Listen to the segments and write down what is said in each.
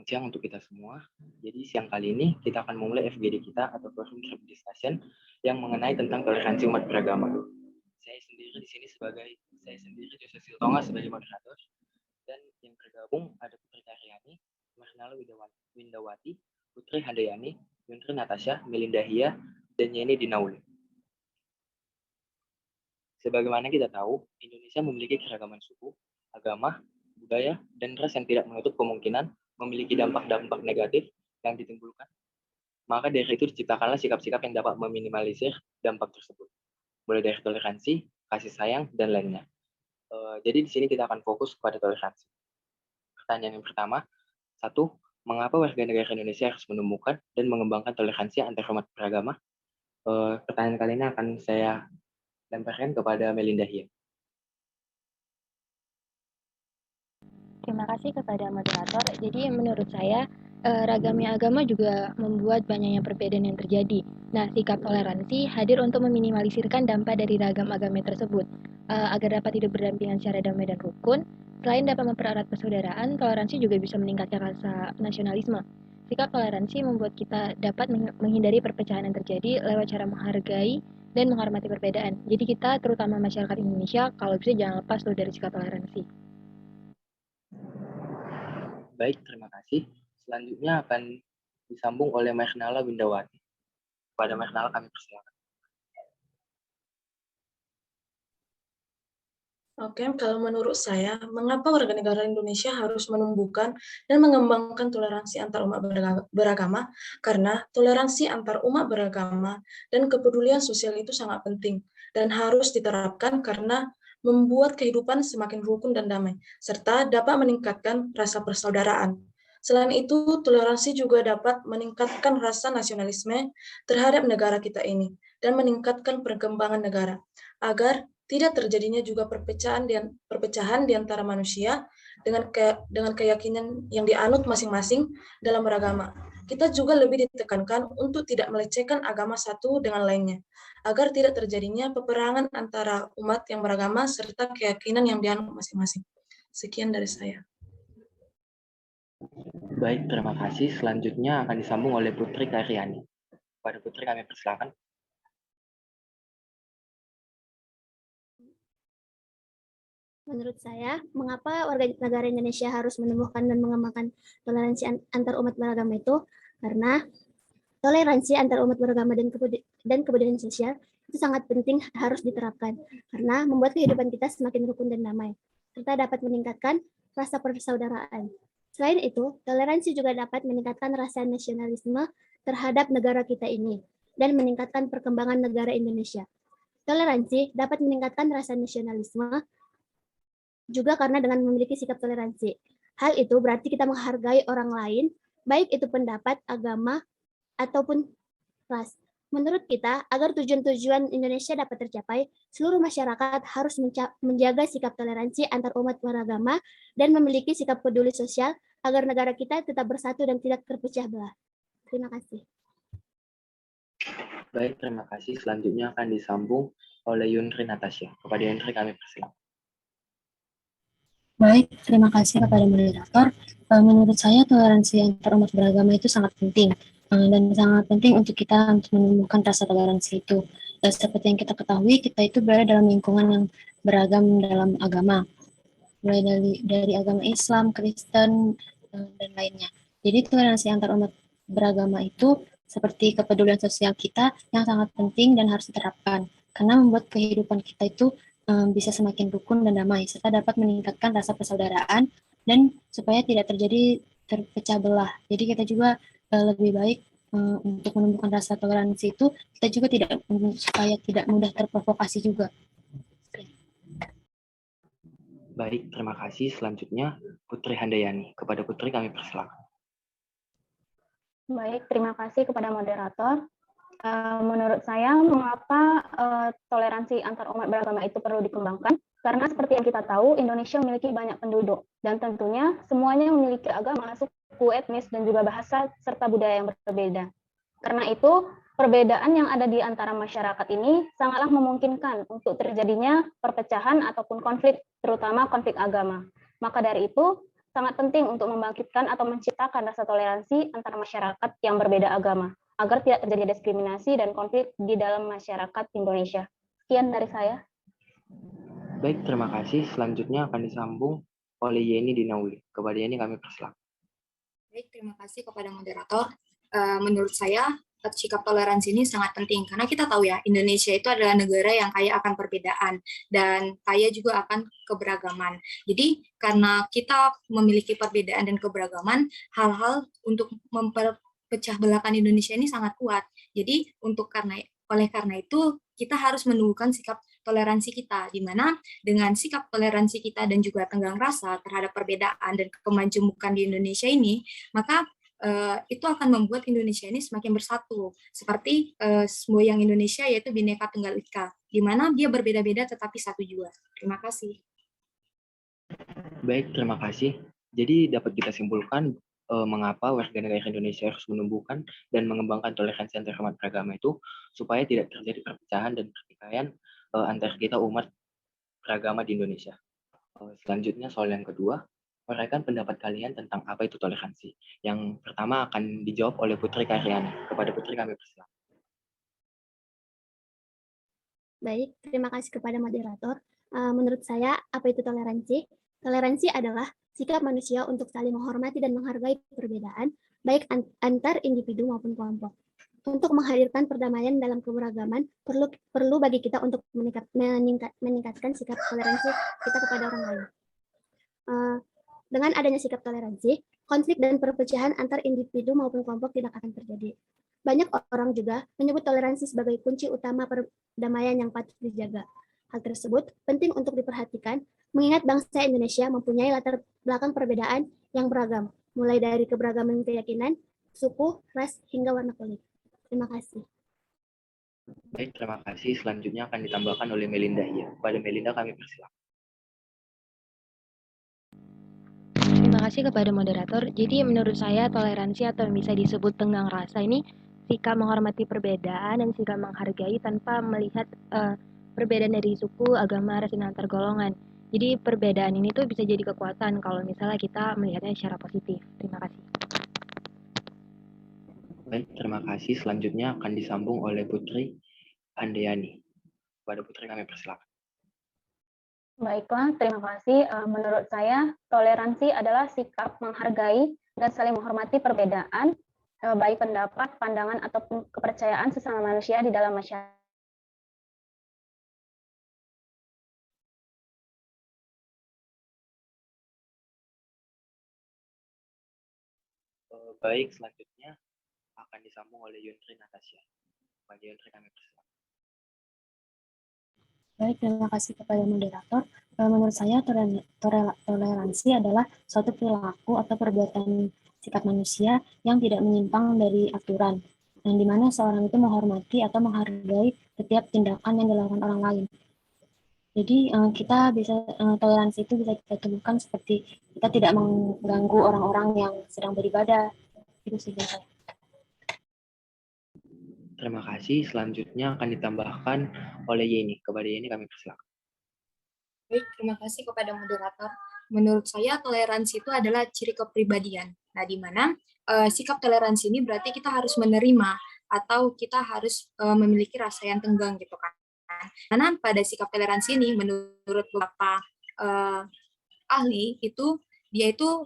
Selamat siang untuk kita semua. Jadi siang kali ini kita akan memulai FGD kita atau Forum Trade Discussion yang mengenai tentang toleransi umat beragama. Saya sendiri Jose Siltonga sebagai moderator, dan yang tergabung ada Putri Karyani, Marnala Windawati, Putri Handayani, Yuntri Natasha, Melinda Hia, dan Yeni Dinauli. Sebagaimana kita tahu, Indonesia memiliki keragaman suku, agama, budaya, dan ras yang tidak menutup kemungkinan memiliki dampak-dampak negatif yang ditimbulkan. Maka dari itu diciptakanlah sikap-sikap yang dapat meminimalisir dampak tersebut, mulai dari toleransi, kasih sayang, dan lainnya. Jadi di sini kita akan fokus pada toleransi. Pertanyaan yang pertama, satu, mengapa warga negara Indonesia harus menemukan dan mengembangkan toleransi antar umat beragama? Pertanyaan kali ini akan saya lemparkan kepada Melinda Hia. Terima kasih kepada moderator. Jadi menurut saya, ragamnya agama juga membuat banyaknya perbedaan yang terjadi. Nah, sikap toleransi hadir untuk meminimalisirkan dampak dari ragam agama tersebut, agar dapat hidup berdampingan secara damai dan rukun. Selain dapat mempererat persaudaraan, toleransi juga bisa meningkatkan rasa nasionalisme. Sikap toleransi membuat kita dapat menghindari perpecahan yang terjadi lewat cara menghargai dan menghormati perbedaan. Jadi kita, terutama masyarakat Indonesia, kalau bisa jangan lepas dari sikap toleransi. Baik, terima kasih. Selanjutnya akan disambung oleh Marnala Windawati. Pada Marnala kami persilakan. Oke, kalau menurut saya, mengapa warga negara Indonesia harus menumbuhkan dan mengembangkan toleransi antar umat beragama? Karena toleransi antar umat beragama dan kepedulian sosial itu sangat penting dan harus diterapkan karena membuat kehidupan semakin rukun dan damai, serta dapat meningkatkan rasa persaudaraan. Selain itu, toleransi juga dapat meningkatkan rasa nasionalisme terhadap negara kita ini dan meningkatkan perkembangan negara, agar tidak terjadinya juga perpecahan di antara manusia dengan keyakinan yang dianut masing-masing dalam beragama. Kita juga lebih ditekankan untuk tidak melecehkan agama satu dengan lainnya, agar tidak terjadinya peperangan antara umat yang beragama serta keyakinan yang dianut masing-masing. Sekian dari saya. Baik, terima kasih. Selanjutnya akan disambung oleh Putri Karyani. Pada Putri kami persilakan. Menurut saya, mengapa warga negara Indonesia harus menumbuhkan dan mengembangkan toleransi antar umat beragama itu? Karena toleransi antar umat beragama dan kebudayaan sosial itu sangat penting harus diterapkan karena membuat kehidupan kita semakin rukun dan damai, serta dapat meningkatkan rasa persaudaraan. Selain itu, toleransi juga dapat meningkatkan rasa nasionalisme terhadap negara kita ini dan meningkatkan perkembangan negara Indonesia. Toleransi dapat meningkatkan rasa nasionalisme juga karena dengan memiliki sikap toleransi. Hal itu berarti kita menghargai orang lain, baik itu pendapat, agama, ataupun ras. Menurut kita, agar tujuan-tujuan Indonesia dapat tercapai, seluruh masyarakat harus menjaga sikap toleransi antar umat beragama dan memiliki sikap peduli sosial agar negara kita tetap bersatu dan tidak terpecah belah. Terima kasih. Baik, terima kasih. Selanjutnya akan disambung oleh Yuntri Natasha. Kepada Yuntri kami persilakan. Baik, terima kasih kepada moderator. Menurut saya toleransi antar umat beragama itu sangat penting dan sangat penting untuk kita untuk menemukan rasa toleransi itu. Dan seperti yang kita ketahui, kita itu berada dalam lingkungan yang beragam dalam agama, mulai dari agama Islam, Kristen, dan lainnya. Jadi toleransi antar umat beragama itu seperti kepedulian sosial kita yang sangat penting dan harus diterapkan karena membuat kehidupan kita itu bisa semakin rukun dan damai, serta dapat meningkatkan rasa persaudaraan dan supaya tidak terjadi terpecah belah. Jadi kita juga lebih baik untuk menumbuhkan rasa toleransi itu, kita juga supaya tidak mudah terprovokasi juga. Baik, terima kasih. Selanjutnya Putri Handayani. Kepada Putri kami persilakan. Baik, terima kasih kepada moderator. Menurut saya, mengapa toleransi antar umat beragama itu perlu dikembangkan? Karena seperti yang kita tahu, Indonesia memiliki banyak penduduk, dan tentunya semuanya memiliki agama, suku, etnis, dan juga bahasa, serta budaya yang berbeda. Karena itu, perbedaan yang ada di antara masyarakat ini sangatlah memungkinkan untuk terjadinya perpecahan ataupun konflik, terutama konflik agama. Maka dari itu, sangat penting untuk membangkitkan atau menciptakan rasa toleransi antara masyarakat yang berbeda agama, agar tidak terjadi diskriminasi dan konflik di dalam masyarakat Indonesia. Sekian dari saya. Baik, terima kasih. Selanjutnya akan disambung oleh Yeni Dinauli. Kepada Yeni kami persilakan. Baik, terima kasih kepada moderator. Menurut saya, sikap toleransi ini sangat penting karena kita tahu ya, Indonesia itu adalah negara yang kaya akan perbedaan dan kaya juga akan keberagaman. Jadi, karena kita memiliki perbedaan dan keberagaman, hal-hal untuk memperpecah belahkan Indonesia ini sangat kuat. Jadi, oleh karena itu, kita harus menumbuhkan sikap toleransi kita, di mana dengan sikap toleransi kita dan juga tenggang rasa terhadap perbedaan dan kemajemukan di Indonesia ini, maka itu akan membuat Indonesia ini semakin bersatu, seperti semboyan Indonesia yaitu Bhinneka Tunggal Ika, di mana dia berbeda-beda tetapi satu jua. Terima kasih. Baik, terima kasih. Jadi dapat kita simpulkan mengapa warga negara Indonesia harus menumbuhkan dan mengembangkan toleransi antar umat beragama itu supaya tidak terjadi perpecahan dan pertikaian antar kita umat beragama di Indonesia. Selanjutnya soal yang kedua, uraikan pendapat kalian tentang apa itu toleransi. Yang pertama akan dijawab oleh Putri Karyani. Kepada Putri kami persilakan. Baik, terima kasih kepada moderator. Menurut saya, apa itu toleransi? Toleransi adalah sikap manusia untuk saling menghormati dan menghargai perbedaan, baik antar individu maupun kelompok. Untuk menghadirkan perdamaian dalam keberagaman, perlu bagi kita untuk meningkatkan sikap toleransi kita kepada orang lain. Dengan adanya sikap toleransi, konflik dan perpecahan antar individu maupun kelompok tidak akan terjadi. Banyak orang juga menyebut toleransi sebagai kunci utama perdamaian yang patut dijaga. Hal tersebut penting untuk diperhatikan, mengingat bangsa Indonesia mempunyai latar belakang perbedaan yang beragam, mulai dari keberagaman keyakinan, suku, ras, hingga warna kulit. Terima kasih. Baik, terima kasih. Selanjutnya akan ditambahkan oleh Melinda. Kepada Melinda kami persilakan. Terima kasih kepada moderator. Jadi menurut saya toleransi atau yang bisa disebut tenggang rasa ini sikap menghormati perbedaan dan sikap menghargai tanpa melihat perbedaan dari suku, agama, ras, dan antar golongan. Jadi perbedaan ini tuh bisa jadi kekuatan kalau misalnya kita melihatnya secara positif. Terima kasih. Baik, terima kasih. Selanjutnya akan disambung oleh Putri Andayani. Kepada Putri kami persilakan. Baiklah, terima kasih. Menurut saya, toleransi adalah sikap menghargai dan saling menghormati perbedaan, baik pendapat, pandangan, ataupun kepercayaan sesama manusia di dalam masyarakat. Baik, selanjutnya akan disambung oleh Yuntri Natasha. Kepada Yuntri kami persilakan. Baik, terima kasih kepada moderator. Menurut saya, toleransi adalah suatu perilaku atau perbuatan sikap manusia yang tidak menyimpang dari aturan, yang dimana seorang itu menghormati atau menghargai setiap tindakan yang dilakukan orang lain. Jadi toleransi itu bisa kita temukan seperti kita tidak mengganggu orang-orang yang sedang beribadah. Itu sih saya. Terima kasih. Selanjutnya akan ditambahkan oleh Yeni. Kepada Yeni kami persilakan. Baik, terima kasih kepada moderator. Menurut saya, toleransi itu adalah ciri kepribadian. Nah, di mana sikap toleransi ini berarti kita harus menerima atau kita harus memiliki rasa yang tenggang gitu kan. Karena pada sikap toleransi ini, menurut beberapa ahli, dia itu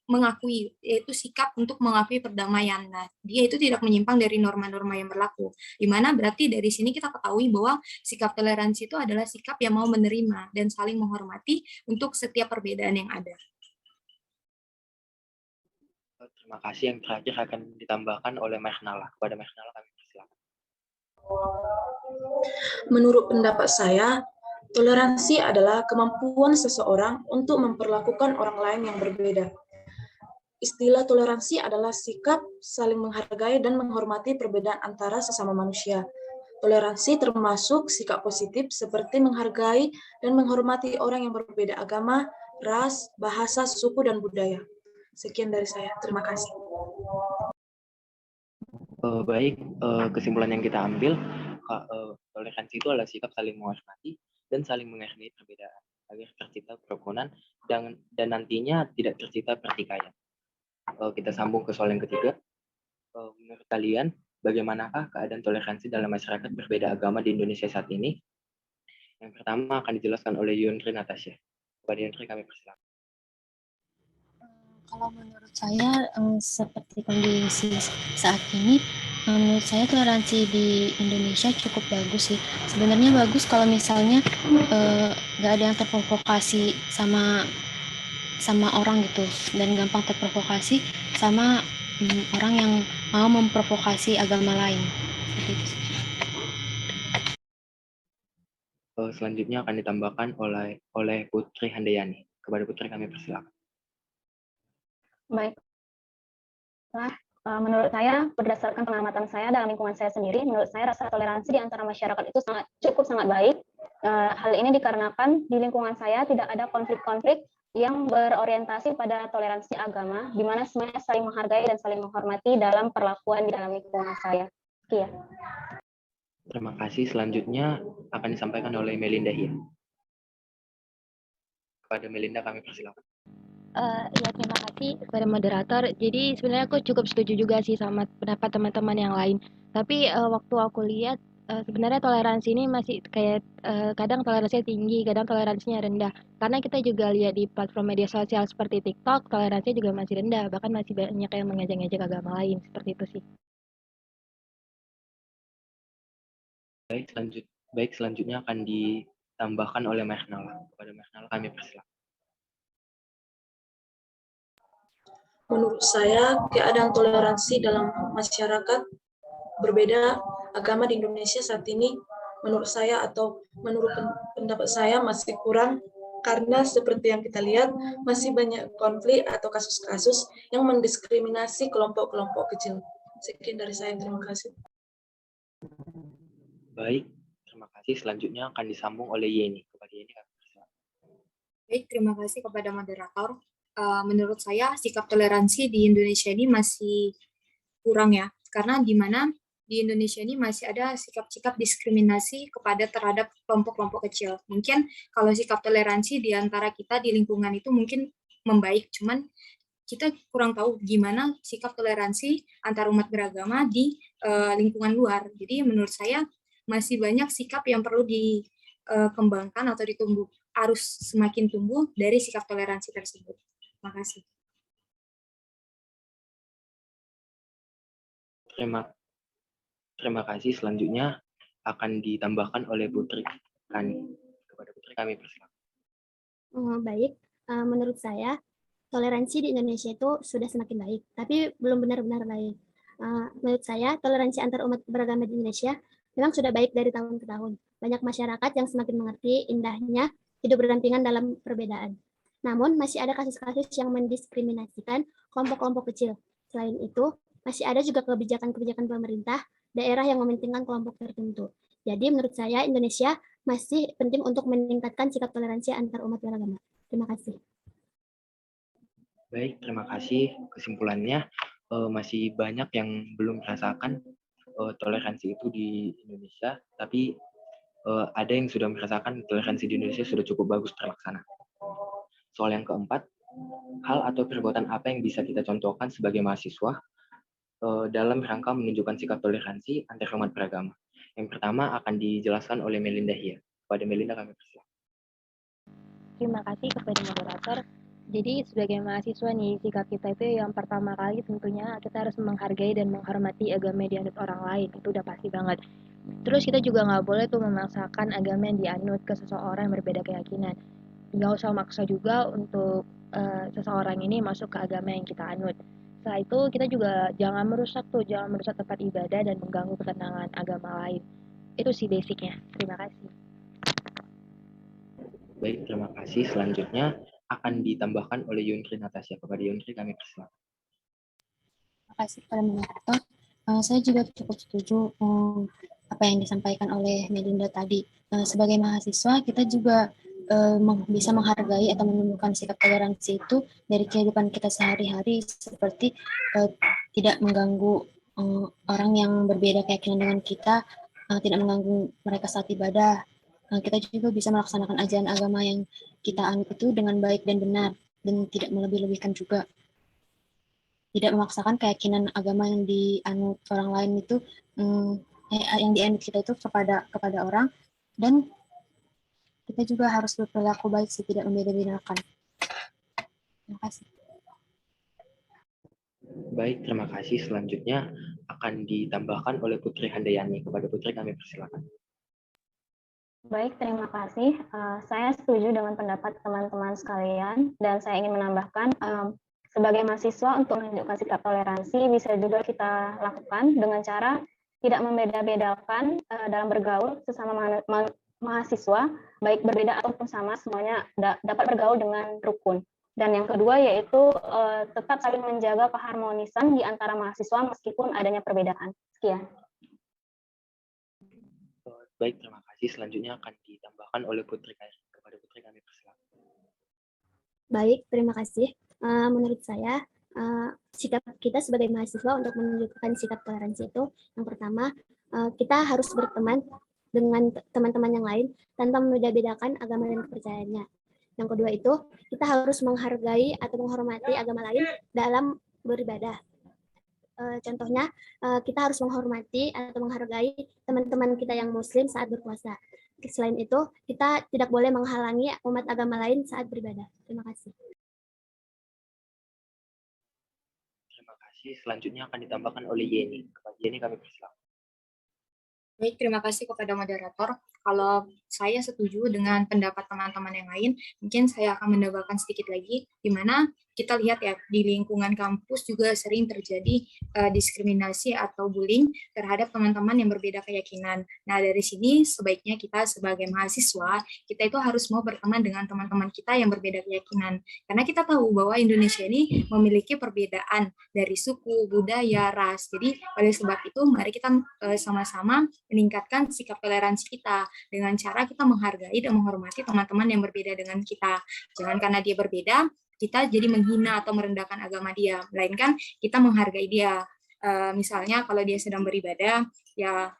mengakui, yaitu sikap untuk mengakui perdamaian. Nah, dia itu tidak menyimpang dari norma-norma yang berlaku. Di mana berarti dari sini kita ketahui bahwa sikap toleransi itu adalah sikap yang mau menerima dan saling menghormati untuk setiap perbedaan yang ada. Terima kasih. Yang terakhir akan ditambahkan oleh Mernala. Kepada Mernala kami persilakan. Menurut pendapat saya, toleransi adalah kemampuan seseorang untuk memperlakukan orang lain yang berbeda. Istilah toleransi adalah sikap saling menghargai dan menghormati perbedaan antara sesama manusia. Toleransi termasuk sikap positif seperti menghargai dan menghormati orang yang berbeda agama, ras, bahasa, suku, dan budaya. Sekian dari saya. Terima kasih. Baik, kesimpulan yang kita ambil, toleransi itu adalah sikap saling menghormati dan saling menghargai perbedaan agar tercipta kerukunan dan nantinya tidak tercipta pertikaian. Kita sambung ke soal yang ketiga. Menurut kalian, bagaimanakah keadaan toleransi dalam masyarakat berbeda agama di Indonesia saat ini? Yang pertama akan dijelaskan oleh Yundri Natasha. Kepada Yundri kami persilakan. Kalau menurut saya seperti kondisi saat ini, menurut saya toleransi di Indonesia cukup bagus sih. Sebenarnya bagus kalau misalnya nggak ada yang terprovokasi sama orang gitu, dan gampang terprovokasi sama orang yang mau memprovokasi agama lain. Seperti itu. Selanjutnya akan ditambahkan oleh Putri Handayani. Kepada Putri kami persilakan. Baiklah, menurut saya, berdasarkan pengamatan saya dalam lingkungan saya sendiri, menurut saya rasa toleransi di antara masyarakat itu sangat baik. Hal ini dikarenakan di lingkungan saya tidak ada konflik-konflik yang berorientasi pada toleransi agama, di mana semuanya saling menghargai dan saling menghormati dalam perlakuan di dalam lingkungan saya. Sekian. Terima kasih. Selanjutnya akan disampaikan oleh Melinda Hia. Kepada Melinda kami persilakan. Ya, terima kasih kepada moderator. Jadi sebenarnya aku cukup setuju juga sih sama pendapat teman-teman yang lain. Tapi waktu aku lihat sebenarnya toleransi ini masih kayak kadang toleransinya tinggi, kadang toleransinya rendah. Karena kita juga lihat di platform media sosial seperti TikTok, toleransinya juga masih rendah. Bahkan masih banyak yang mengejek-ngejek agama lain. Seperti itu sih. Baik, selanjutnya akan ditambahkan oleh Mernala. Kepada Mernala kami persilakan. Menurut saya, keadaan toleransi dalam masyarakat berbeda agama di Indonesia saat ini, menurut saya atau menurut pendapat saya masih kurang, karena seperti yang kita lihat, masih banyak konflik atau kasus-kasus yang mendiskriminasi kelompok-kelompok kecil. Sekian dari saya, terima kasih. Baik, terima kasih. Selanjutnya akan disambung oleh Yeni. Kepada Yeni kami persilakan. Baik, terima kasih kepada moderator. Menurut saya sikap toleransi di Indonesia ini masih kurang ya, karena di mana di Indonesia ini masih ada sikap-sikap diskriminasi terhadap kelompok-kelompok kecil. Mungkin kalau sikap toleransi di antara kita di lingkungan itu mungkin membaik, cuman kita kurang tahu gimana sikap toleransi antar umat beragama di lingkungan luar. Jadi menurut saya masih banyak sikap yang perlu dikembangkan atau harus semakin tumbuh dari sikap toleransi tersebut. Terima kasih. Terima kasih. Selanjutnya akan ditambahkan oleh Putri Kani. Kepada Putri kami persilakan. Baik, menurut saya toleransi di Indonesia itu sudah semakin baik, tapi belum benar-benar baik. Menurut saya toleransi antar umat beragama di Indonesia memang sudah baik dari tahun ke tahun. Banyak masyarakat yang semakin mengerti indahnya hidup berdampingan dalam perbedaan. Namun, masih ada kasus-kasus yang mendiskriminasikan kelompok-kelompok kecil. Selain itu, masih ada juga kebijakan-kebijakan pemerintah daerah yang mementingkan kelompok tertentu. Jadi, menurut saya, Indonesia masih penting untuk meningkatkan sikap toleransi antar umat beragama. Terima kasih. Baik, terima kasih. Kesimpulannya, masih banyak yang belum merasakan toleransi itu di Indonesia, tapi ada yang sudah merasakan toleransi di Indonesia sudah cukup bagus terlaksana. Soal yang keempat, hal atau perbuatan apa yang bisa kita contohkan sebagai mahasiswa dalam rangka menunjukkan sikap toleransi antar umat beragama. Yang pertama akan dijelaskan oleh Melinda Hia. Pada Melinda kami persilakan. Terima kasih kepada moderator. Jadi sebagai mahasiswa nih, sikap kita itu yang pertama kali tentunya kita harus menghargai dan menghormati agama yang dianut orang lain. Itu udah pasti banget. Terus kita juga nggak boleh tuh memaksakan agama yang dianut ke seseorang yang berbeda keyakinan. Nggak usah maksa juga untuk seseorang ini masuk ke agama yang kita anut. Setelah itu kita juga jangan merusak tempat ibadah dan mengganggu ketenangan agama lain. Itu sih basicnya. Terima kasih. Baik, terima kasih. Selanjutnya akan ditambahkan oleh Yundri Natasha. Kepada Yundri kami persilakan. Terima kasih kepada moderator. Saya juga cukup setuju apa yang disampaikan oleh Melinda tadi. Sebagai mahasiswa, kita juga bisa menghargai atau menunjukkan sikap toleransi itu dari kehidupan kita sehari-hari, seperti tidak mengganggu orang yang berbeda keyakinan dengan kita, tidak mengganggu mereka saat ibadah, Kita juga bisa melaksanakan ajaran agama yang kita anut itu dengan baik dan benar, dan tidak melebih-lebihkan juga. Tidak memaksakan keyakinan agama yang dianut orang lain itu, yang dianut kita itu kepada orang, dan kita juga harus berperilaku baik sih, tidak membeda-bedakan. Terima kasih. Baik, terima kasih. Selanjutnya akan ditambahkan oleh Putri Handayani. Kepada Putri kami persilakan. Baik, terima kasih. Saya setuju dengan pendapat teman-teman sekalian, dan saya ingin menambahkan, sebagai mahasiswa untuk menunjukkan sikap toleransi bisa juga kita lakukan dengan cara tidak membeda-bedakan dalam bergaul sesama mahasiswa, baik berbeda ataupun sama, semuanya dapat bergaul dengan rukun. Dan yang kedua yaitu tetap saling menjaga keharmonisan di antara mahasiswa meskipun adanya perbedaan. Sekian. Baik, terima kasih. Selanjutnya akan ditambahkan oleh Putri. Kepada Putri kami persilakan. Baik, terima kasih. Menurut saya, sikap kita sebagai mahasiswa untuk menunjukkan sikap toleransi itu, yang pertama, kita harus berteman dengan teman-teman yang lain tanpa membeda-bedakan agama dan kepercayaannya. Yang kedua itu, kita harus menghargai atau menghormati agama lain dalam beribadah. Contohnya, kita harus menghormati atau menghargai teman-teman kita yang muslim saat berpuasa. Selain itu, kita tidak boleh menghalangi umat agama lain saat beribadah. Terima kasih. Terima kasih. Selanjutnya akan ditambahkan oleh Yeni. Kepada Yeni kami persilakan. Baik, terima kasih kepada moderator. Kalau saya setuju dengan pendapat teman-teman yang lain, mungkin saya akan menambahkan sedikit lagi, di mana kita lihat ya, di lingkungan kampus juga sering terjadi diskriminasi atau bullying terhadap teman-teman yang berbeda keyakinan. Nah, dari sini sebaiknya kita sebagai mahasiswa, kita itu harus mau berteman dengan teman-teman kita yang berbeda keyakinan. Karena kita tahu bahwa Indonesia ini memiliki perbedaan dari suku, budaya, ras. Jadi, oleh sebab itu, mari kita sama-sama meningkatkan sikap toleransi kita dengan cara kita menghargai dan menghormati teman-teman yang berbeda dengan kita. Jangan karena dia berbeda, kita jadi menghina atau merendahkan agama dia, melainkan kita menghargai dia. Misalnya kalau dia sedang beribadah, ya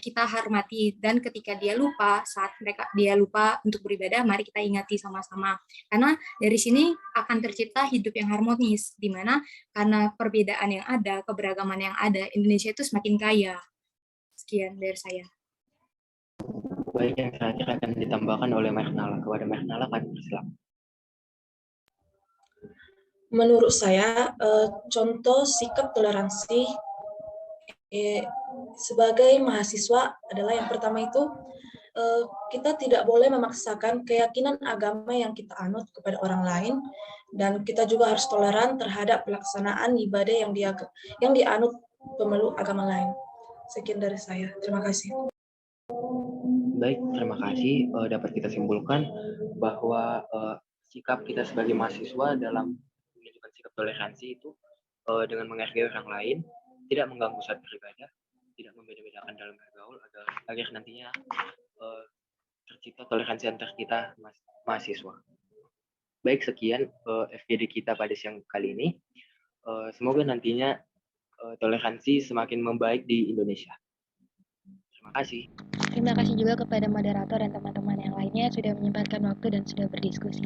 kita hormati, dan ketika dia lupa, saat dia lupa untuk beribadah, mari kita ingati sama-sama. Karena dari sini akan tercipta hidup yang harmonis, di mana karena perbedaan yang ada, keberagaman yang ada, Indonesia itu semakin kaya. Sekian dari saya. Baik, yang terakhir akan ditambahkan oleh Mernala. Kepada Mernala kami persilakan. Menurut saya, contoh sikap toleransi sebagai mahasiswa adalah yang pertama itu, kita tidak boleh memaksakan keyakinan agama yang kita anut kepada orang lain, dan kita juga harus toleran terhadap pelaksanaan ibadah yang dianut pemeluk agama lain. Sekian dari saya. Terima kasih. Baik, terima kasih. Dapat kita simpulkan bahwa sikap kita sebagai mahasiswa dalam menunjukkan sikap toleransi itu dengan menghargai orang lain, tidak mengganggu saat beribadah, tidak membeda-bedakan dalam bergaul, agar nantinya tercipta toleransi antar kita mahasiswa. Baik, sekian FGD kita pada siang kali ini. Semoga nantinya toleransi semakin membaik di Indonesia. Terima kasih. Terima kasih juga kepada moderator dan teman-teman yang lainnya sudah menyempatkan waktu dan sudah berdiskusi.